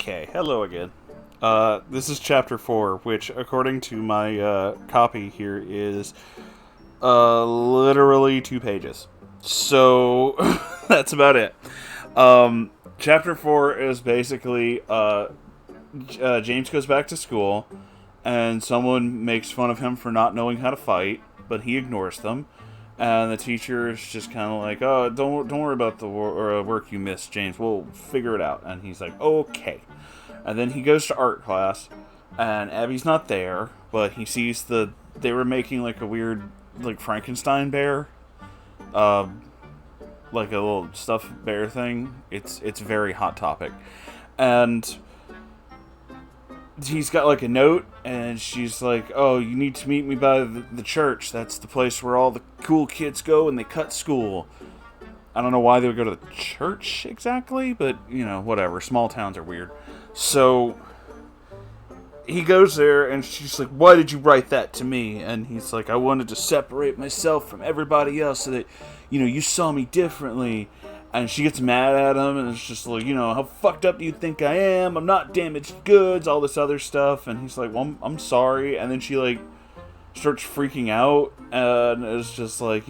Okay, hello again. This is chapter 4, which, according to my copy here, is literally 2 pages. So, that's about it. Chapter 4 is basically James goes back to school, and someone makes fun of him for not knowing how to fight, but he ignores them. And the teacher is just kind of like, "Oh, don't worry about the work you missed, James. We'll figure it out." And he's like, "Okay." And then he goes to art class, and Abby's not there, but he sees they were making like a weird like Frankenstein bear, like a little stuffed bear thing. It's very Hot Topic, and he's got like a note, and she's like, "Oh, you need to meet me by the church. That's the place where all the cool kids go and they cut school." I don't know why they would go to the church exactly, but whatever. Small towns are weird. So he goes there, and she's like, "Why did you write that to me?" And he's like, "I wanted to separate myself from everybody else so that you saw me differently." And she gets mad at him, and it's just like, "How fucked up do you think I am? I'm not damaged goods," all this other stuff. And he's like, "Well, I'm sorry." And then she, like, starts freaking out, and it's just like,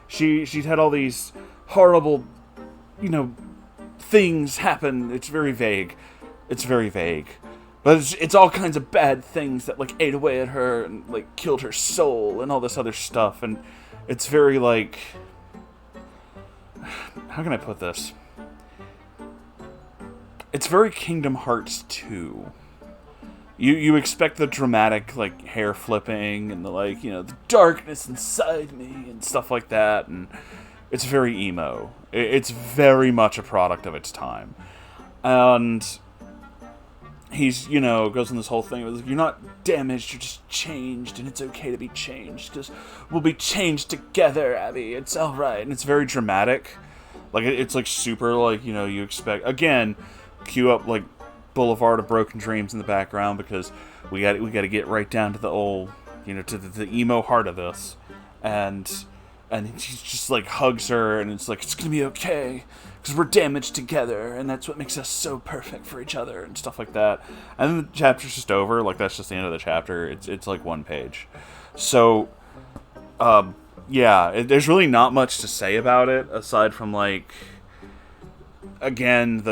she'd had all these horrible, things happen. It's very vague. But it's all kinds of bad things that, like, ate away at her and, like, killed her soul and all this other stuff. And it's very, like... How can I put this? It's very Kingdom Hearts 2. You expect the dramatic, like, hair flipping and the, like, the darkness inside me and stuff like that, and it's very emo. It's very much a product of its time. And he's, goes on this whole thing with, "You're not damaged, you're just changed, and it's okay to be changed, because we'll be changed together, Abby, it's alright." And it's very dramatic. Like, it's, like, super, like, you expect... Again, cue up, like, Boulevard of Broken Dreams in the background, because we got to get right down to the old, to the emo heart of this. And he just, like, hugs her, and it's like, "It's gonna be okay, because we're damaged together, and that's what makes us so perfect for each other," and stuff like that. And then the chapter's just over. Like, that's just the end of the chapter. It's like 1 page. So, yeah, there's really not much to say about it, aside from, like, again,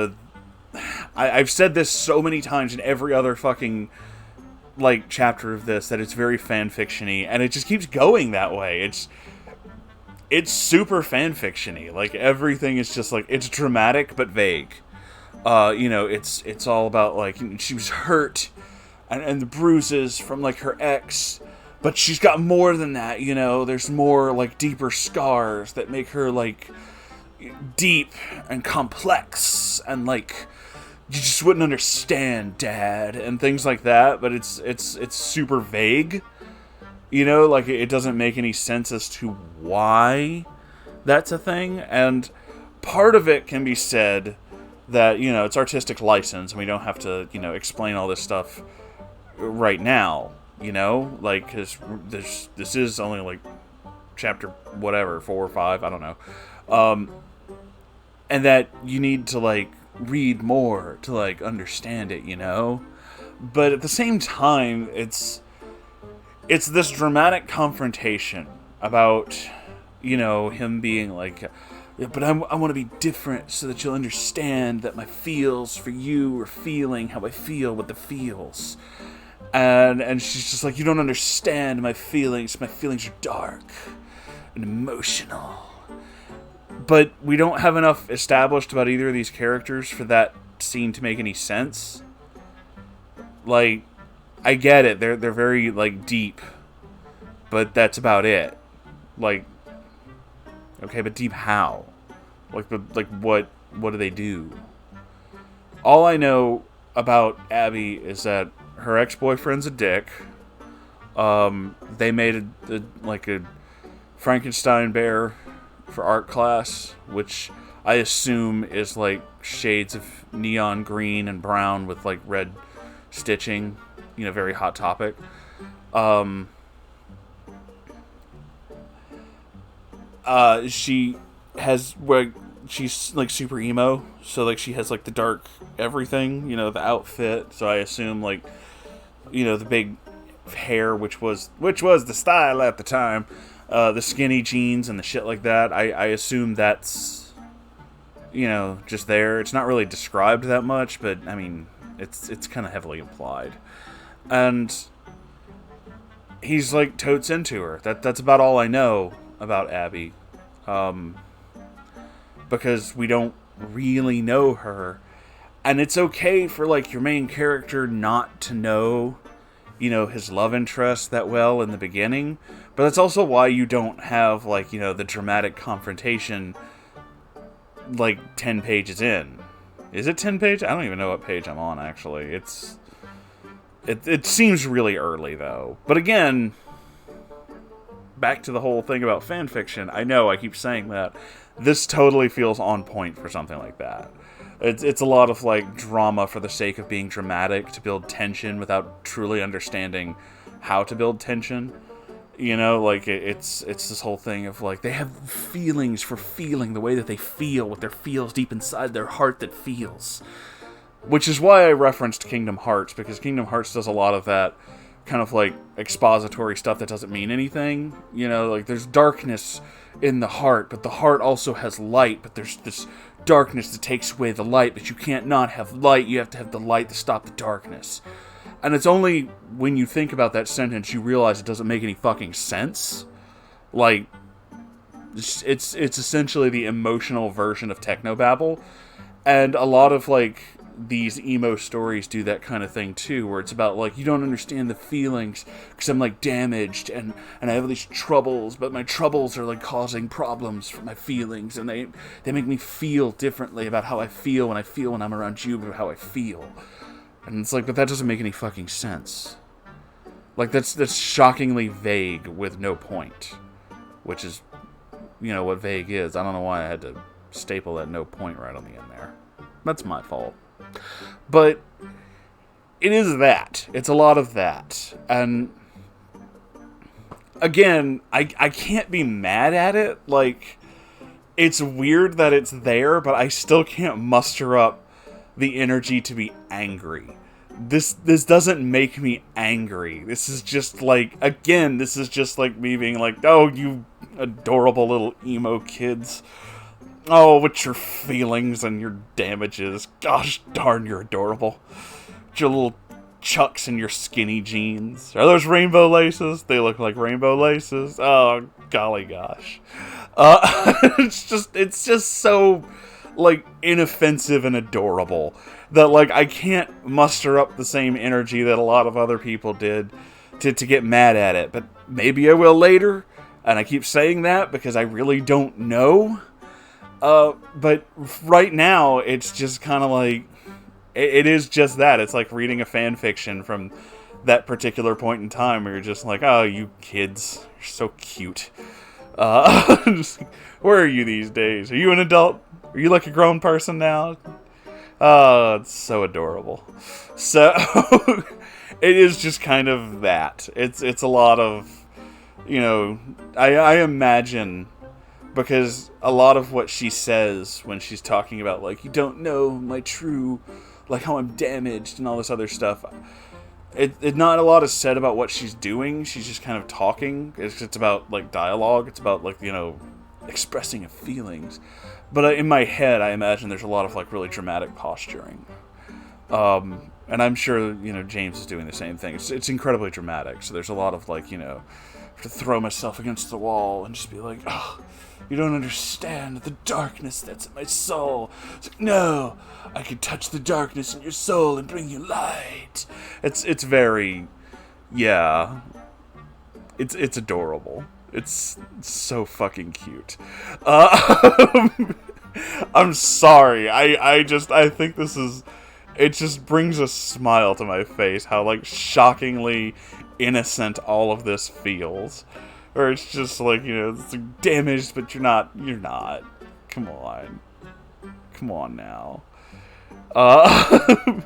I've said this so many times in every other fucking, like, chapter of this, that it's very fanfiction-y, and it just keeps going that way. It's super fanfiction-y. Like, everything is just, like, it's dramatic but vague. It's all about, like, she was hurt, and the bruises from, like, her ex, but she's got more than that, there's more, like, deeper scars that make her, like, deep and complex, and, like, you just wouldn't understand, Dad, and things like that. But it's super vague, like, it doesn't make any sense as to why that's a thing. And part of it can be said that, it's artistic license, and we don't have to, explain all this stuff right now, like, because this is only, like, chapter whatever, 4 or 5, I don't know, and that you need to, like, read more to, like, understand it, but at the same time, it's this dramatic confrontation about, him being like, "Yeah, but I want to be different so that you'll understand that my feels for you are feeling how I feel with the feels." And she's just like, "You don't understand my feelings are dark and emotional." But we don't have enough established about either of these characters for that scene to make any sense. Like, I get it, they're very, like, deep, but that's about it. Like, okay, but deep how? Like, what do they do? All I know about Abby is that her ex-boyfriend's a dick. They made a Frankenstein bear for art class, which I assume is, like, shades of neon green and brown with, like, red stitching, very Hot Topic. She has, she's like super emo, so like she has like the dark everything, the outfit. So I assume like, the big hair, which was the style at the time, the skinny jeans and the shit like that. I assume that's, just there. It's not really described that much, but I mean, it's kind of heavily implied. And he's like totes into her. That's about all I know about Abby. Because we don't really know her. And it's okay for like your main character not to know, his love interest that well in the beginning. But that's also why you don't have like, the dramatic confrontation like 10 pages in. Is it 10 pages? I don't even know what page I'm on, actually. It seems really early, though. But again, back to the whole thing about fanfiction. I know, I keep saying that. This totally feels on point for something like that. It's a lot of, like, drama for the sake of being dramatic, to build tension without truly understanding how to build tension. Like, it's this whole thing of, like, they have feelings for feeling the way that they feel, what there feels deep inside their heart that feels. Which is why I referenced Kingdom Hearts, because Kingdom Hearts does a lot of that kind of, like, expository stuff that doesn't mean anything. Like, there's darkness in the heart, but the heart also has light, but there's this darkness that takes away the light, but you can't not have light, you have to have the light to stop the darkness. And it's only when you think about that sentence you realize it doesn't make any fucking sense. Like, it's essentially the emotional version of technobabble. And a lot of, like, these emo stories do that kind of thing, too, where it's about, like, you don't understand the feelings, because I'm, like, damaged, and I have these troubles, but my troubles are, like, causing problems for my feelings, and they make me feel differently about how I feel when I'm around you, about how I feel. And it's like, but that doesn't make any fucking sense. Like, that's shockingly vague with no point. Which is, what vague is. I don't know why I had to staple that no point right on the end there. That's my fault. But it is that. It's a lot of that. And again, I can't be mad at it. Like, it's weird that it's there, but I still can't muster up the energy to be angry. This doesn't make me angry. This is just like, again, this is just like me being like, oh, you adorable little emo kids. Oh, with your feelings and your damages. Gosh darn, you're adorable. With your little chucks and your skinny jeans. Are those rainbow laces? They look like rainbow laces. Oh, golly gosh. It's just so, like, inoffensive and adorable that, like, I can't muster up the same energy that a lot of other people did to get mad at it. But maybe I will later, and I keep saying that because I really don't know. But right now, it's just kind of like, it is just that. It's like reading a fan fiction from that particular point in time where you're just like, oh, you kids, you're so cute. Where are you these days? Are you an adult? Are you like a grown person now? Oh, it's so adorable. So, it is just kind of that. It's a lot of, I imagine, because a lot of what she says when she's talking about, like, you don't know my true, like, how I'm damaged and all this other stuff, it not a lot is said about what she's doing. She's just kind of talking. It's about, like, dialogue. It's about, like, expressing of feelings. But in my head, I imagine there's a lot of, like, really dramatic posturing. And I'm sure, James is doing the same thing. It's incredibly dramatic. So there's a lot of, like, to throw myself against the wall and just be like, oh, you don't understand the darkness that's in my soul. It's like, no, I can touch the darkness in your soul and bring you light. It's very, yeah, it's adorable. It's so fucking cute. I'm sorry. I think this is, it just brings a smile to my face how, like, shockingly innocent all of this feels. Or it's just like, it's damaged, but you're not. Come on now. And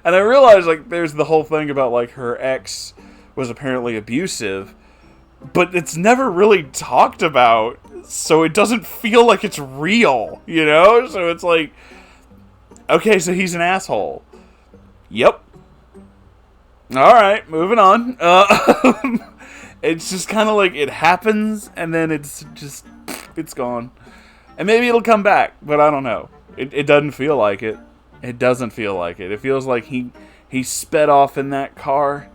I realized, like, there's the whole thing about, like, her ex was apparently abusive, but it's never really talked about. So it doesn't feel like it's real, you know? So it's like, okay, so he's an asshole. Yep. Alright, moving on. It's just kind of like, it happens, and then it's gone. And maybe it'll come back, but I don't know. It doesn't feel like it. It doesn't feel like it. It feels like he sped off in that car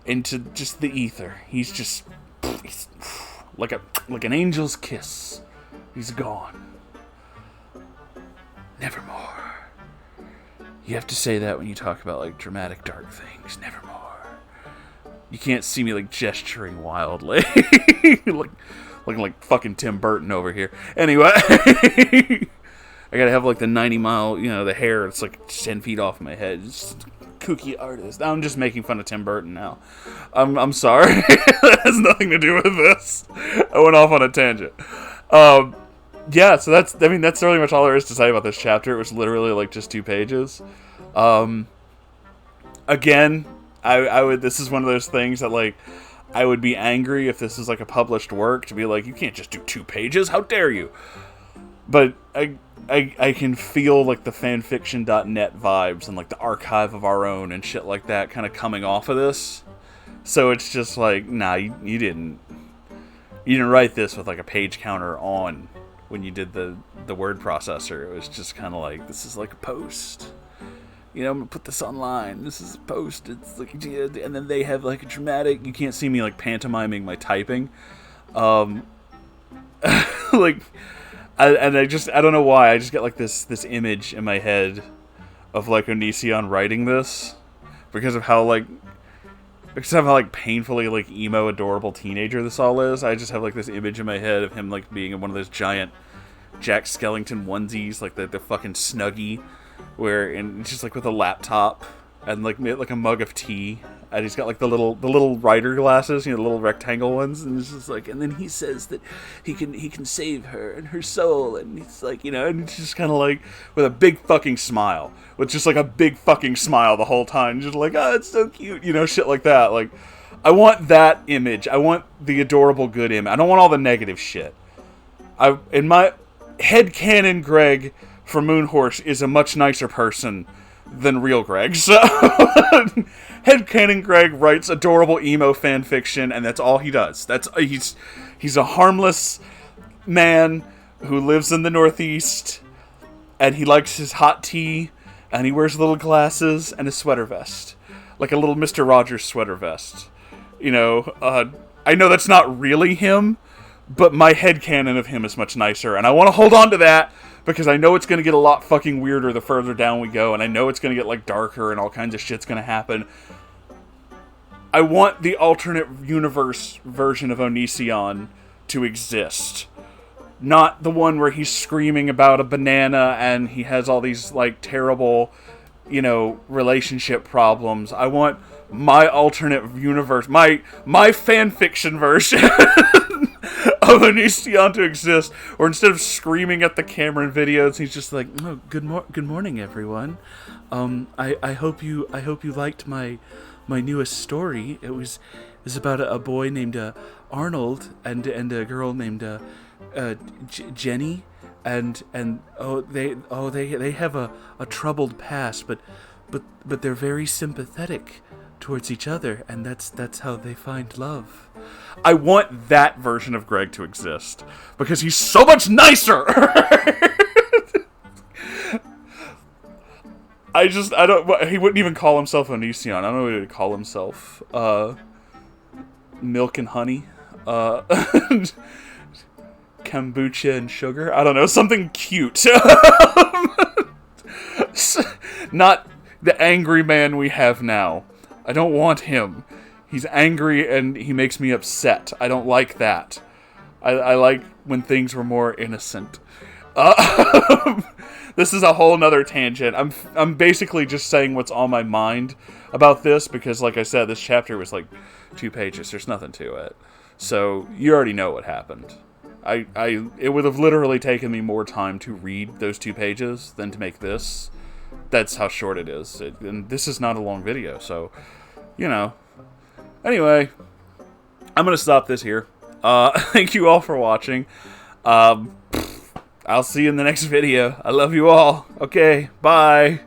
into just the ether. He's like an angel's kiss. He's gone. Nevermore. You have to say that when you talk about like dramatic dark things. Nevermore. You can't see me like gesturing wildly. Looking like fucking Tim Burton over here. Anyway. I gotta have like the 90-mile, the hair. It's like 10 feet off my head. It's kooky artist. I'm just making fun of Tim Burton now. I'm sorry. That has nothing to do with this. I went off on a tangent. Yeah, so that's really much all there is to say about this chapter. It was literally like just 2 pages. Again, I would. This is one of those things that like I would be angry if this is like a published work to be like, you can't just do 2 pages. How dare you? But I can feel like the fanfiction.net vibes and like the archive of our own and shit like that kind of coming off of this. So it's just like, nah, you didn't write this with like a page counter on when you did the word processor. It was just kind of like, this is like a post. I'm gonna put this online. This is a post. It's like, and then they have like a dramatic. You can't see me like pantomiming my typing. Like. I don't know why, I just get like this image in my head of like Onision writing this because of how painfully like emo adorable teenager this all is. I just have like this image in my head of him like being in one of those giant Jack Skellington onesies, like the fucking Snuggie, and just like with a laptop and like a mug of tea. And he's got like the little rider glasses, the little rectangle ones, and it's just like, and then he says that he can save her and her soul, and he's like, and it's just kind of like with a big fucking smile, with just like a big fucking smile the whole time, just like, oh, it's so cute, shit like that. Like, I want that image. I want the adorable good image. I don't want all the negative shit. In my headcanon, Greg from Moonhorse is a much nicer person than real Greg. So headcanon Greg writes adorable emo fan fiction, and that's all he does. He's a harmless man who lives in the Northeast, and he likes his hot tea, and he wears little glasses and a sweater vest, like a little Mr. Rogers sweater vest. I know that's not really him, but my headcanon of him is much nicer, and I want to hold on to that. Because I know it's going to get a lot fucking weirder the further down we go, and I know it's going to get, like, darker and all kinds of shit's going to happen. I want the alternate universe version of Onision to exist. Not the one where he's screaming about a banana and he has all these, like, terrible, relationship problems. I want my alternate universe, my fanfiction version of Onision to exist, or instead of screaming at the camera in videos, he's just like, "Oh, good morning, everyone. I hope you liked my newest story. It was about a boy named Arnold and a girl named Jenny, and they have a troubled past, but they're very sympathetic towards each other, and that's how they find love." I want that version of Greg to exist because he's so much nicer. He wouldn't even call himself Onision. I don't know what he would call himself. Milk and honey. Kombucha and sugar. I don't know, something cute. Not the angry man we have now. I don't want him. He's angry and he makes me upset. I don't like that. I like when things were more innocent. This is a whole nother tangent. I'm basically just saying what's on my mind about this because, like I said, this chapter was like 2 pages. There's nothing to it. So you already know what happened. It would have literally taken me more time to read those 2 pages than to make this. That's how short it is. And this is not a long video, so, Anyway, I'm going to stop this here. Thank you all for watching. I'll see you in the next video. I love you all. Okay, bye.